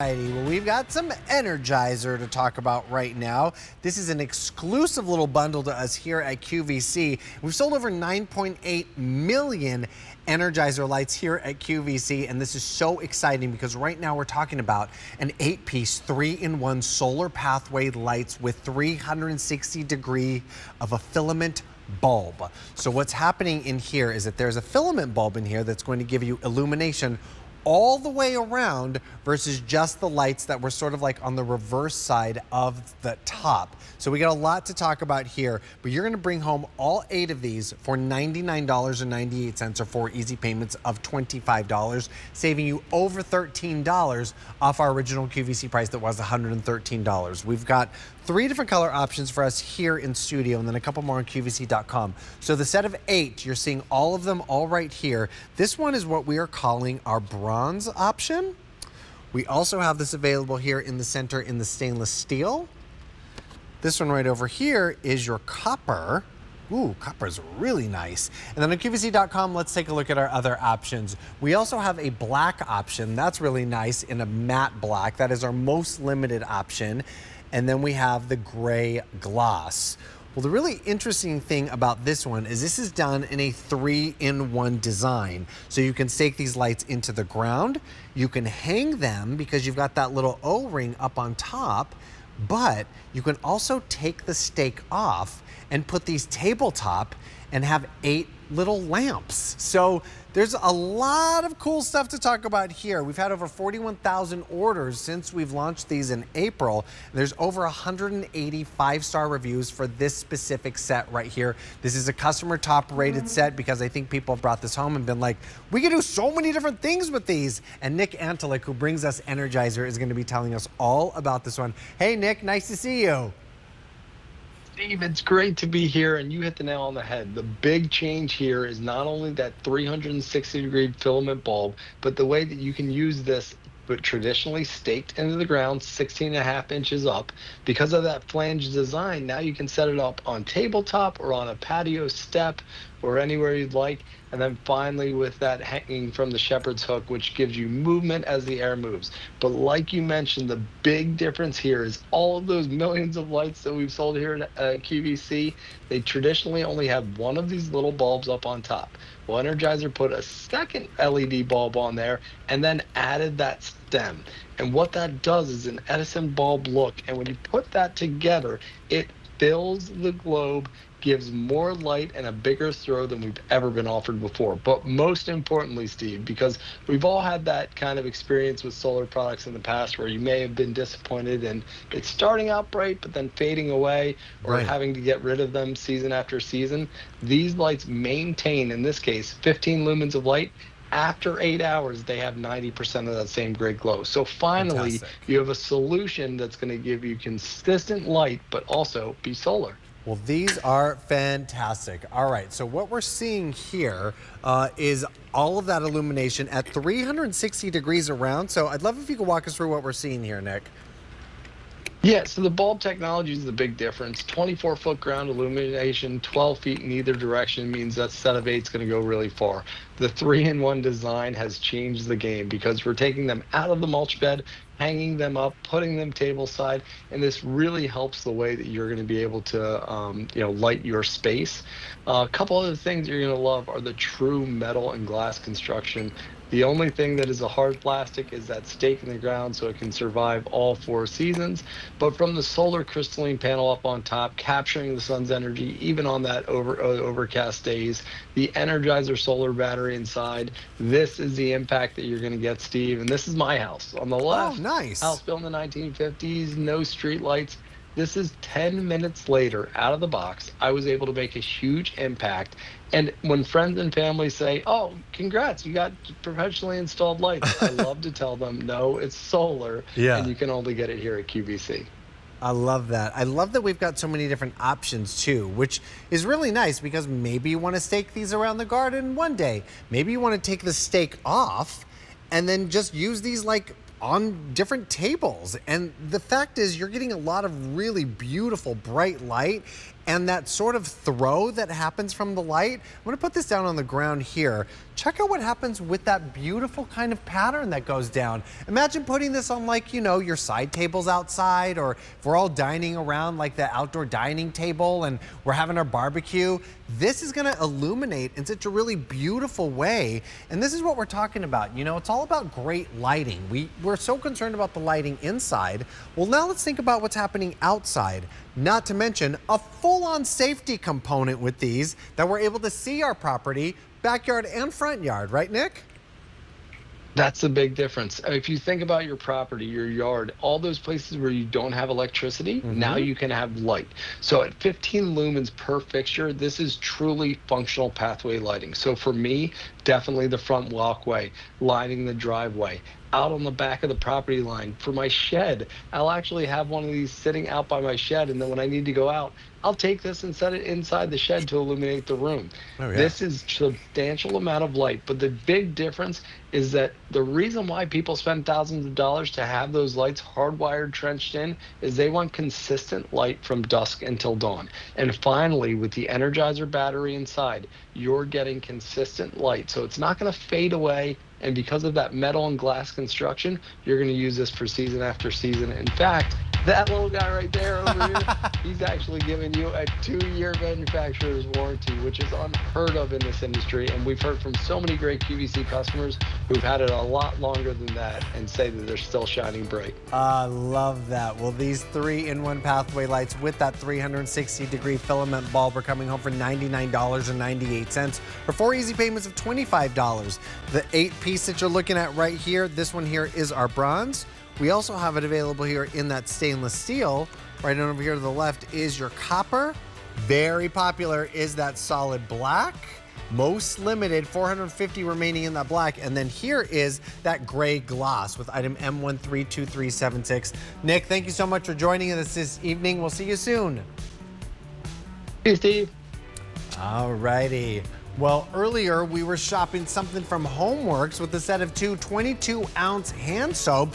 Alrighty, well, we've got some Energizer to talk about right now. This is an exclusive little bundle to us here at QVC. We've sold over 9.8 million Energizer lights here at QVC, and this is so exciting because right now we're talking about an 8-piece, 3-in-1 solar pathway lights with 360 degree of a filament bulb. So what's happening in here is that there's a filament bulb in here that's going to give you illumination all the way around versus just the lights that were sort of like on the reverse side of the top. So we got a lot to talk about here, but you're gonna bring home all 8 of these for $99.98 or 4 easy payments of $25, saving you over $13 off our original QVC price that was $113. We've got 3 different color options for us here in studio and then a couple more on QVC.com. So the set of 8, you're seeing all of them all right here. This one is what we are calling our bronze option. We also have this available here in the center in the stainless steel. This one right over here is your copper. Ooh, copper is really nice. And then on QVC.com, let's take a look at our other options. We also have a black option. That's really nice in a matte black. That is our most limited option. And then we have the gray gloss. Well, the really interesting thing about this one is this is done in a 3-in-1 design. So you can stake these lights into the ground. You can hang them because you've got that little O-ring up on top, but you can also take the stake off and put these tabletop and have 8 little lamps. So there's a lot of cool stuff to talk about here. We've had over 41,000 orders since we've launched these in April. There's over 180 5-star reviews for this specific set right here. This is a customer top rated set because I think people have brought this home and been like, we can do so many different things with these. And Nick Antalik, who brings us Energizer, is going to be telling us all about this one. Hey Nick, nice to see you. Steve, it's great to be here, and you hit the nail on the head. The big change here is not only that 360-degree filament bulb, but the way that you can use this, but traditionally staked into the ground 16.5 inches up. Because of that flange design, now you can set it up on tabletop or on a patio step or anywhere you'd like. And then finally with that hanging from the shepherd's hook, which gives you movement as the air moves. But like you mentioned, the big difference here is all of those millions of lights that we've sold here at QVC, they traditionally only have one of these little bulbs up on top. Well, Energizer put a second LED bulb on there and then added that stem. And what that does is an Edison bulb look. And when you put that together, it fills the globe, gives more light and a bigger throw than we've ever been offered before. But most importantly, Steve, because we've all had that kind of experience with solar products in the past where you may have been disappointed and it's starting out bright but then fading away, or having to get rid of them season after season. These lights maintain, in this case, 15 lumens of light. After 8 hours, they have 90% of that same gray glow. So finally, you have a solution that's going to give you consistent light, but also be solar. Well, these are fantastic. All right, so what we're seeing here is all of that illumination at 360 degrees around. So I'd love if you could walk us through what we're seeing here, Nick. Yeah, so the bulb technology is the big difference. 24-foot ground illumination, 12 feet in either direction means that set of 8 is going to go really far. The 3-in-1 design has changed the game because we're taking them out of the mulch bed, hanging them up, putting them table side, and this really helps the way that you're going to be able to light your space. A couple other things you're going to love are the true metal and glass construction. The only thing that is a hard plastic is that stake in the ground so it can survive all 4 seasons. But from the solar crystalline panel up on top, capturing the sun's energy, even on that overcast days, the Energizer solar battery inside, this is the impact that you're going to get, Steve. And this is my house. On the left, nice. House built in the 1950s, no street lights. This is 10 minutes later, out of the box, I was able to make a huge impact. And when friends and family say, oh, congrats, you got professionally installed lights, I love to tell them, no, it's solar, and you can only get it here at QVC. I love that. I love that we've got so many different options too, which is really nice because maybe you want to stake these around the garden one day. Maybe you want to take the stake off and then just use these like on different tables. And the fact is you're getting a lot of really beautiful bright light and that sort of throw that happens from the light. I'm gonna put this down on the ground here. Check out what happens with that beautiful kind of pattern that goes down. Imagine putting this on, like, you know, your side tables outside, or if we're all dining around like the outdoor dining table and we're having our barbecue. This is gonna illuminate in such a really beautiful way. And this is what we're talking about. You know, it's all about great lighting. We're so concerned about the lighting inside. Well, now let's think about what's happening outside. Not to mention a full-on safety component with these, that we're able to see our property, backyard and front yard, right, Nick? That's the big difference. If you think about your property, your yard, all those places where you don't have electricity, now you can have light. So at 15 lumens per fixture, this is truly functional pathway lighting. So for me, definitely the front walkway, lining the driveway, out on the back of the property line. For my shed, I'll actually have one of these sitting out by my shed, and then when I need to go out, I'll take this and set it inside the shed to illuminate the room. Oh, yeah. This is substantial amount of light, but the big difference is that the reason why people spend thousands of dollars to have those lights hardwired, trenched in, is they want consistent light from dusk until dawn. And finally, with the Energizer battery inside, you're getting consistent light. So it's not going to fade away. And because of that metal and glass construction, you're going to use this for season after season. In fact, that little guy right there over here, he's actually giving you a 2-year manufacturer's warranty, which is unheard of in this industry. And we've heard from so many great QVC customers who've had it a lot longer than that and say that they're still shining bright. I love that. Well, these 3-in-1 pathway lights with that 360-degree filament bulb are coming home for $99.98, or 4 easy payments of $25. The 8-piece that you're looking at right here, this one here is our bronze. We also have it available here in that stainless steel. Right on over here to the left is your copper. Very popular is that solid black. Most limited, 450 remaining in that black. And then here is that gray gloss with item M132376. Nick, thank you so much for joining us this evening. We'll see you soon. Hey, Steve. All righty. Well, earlier we were shopping something from Homeworks with a set of 2 22-ounce hand soaps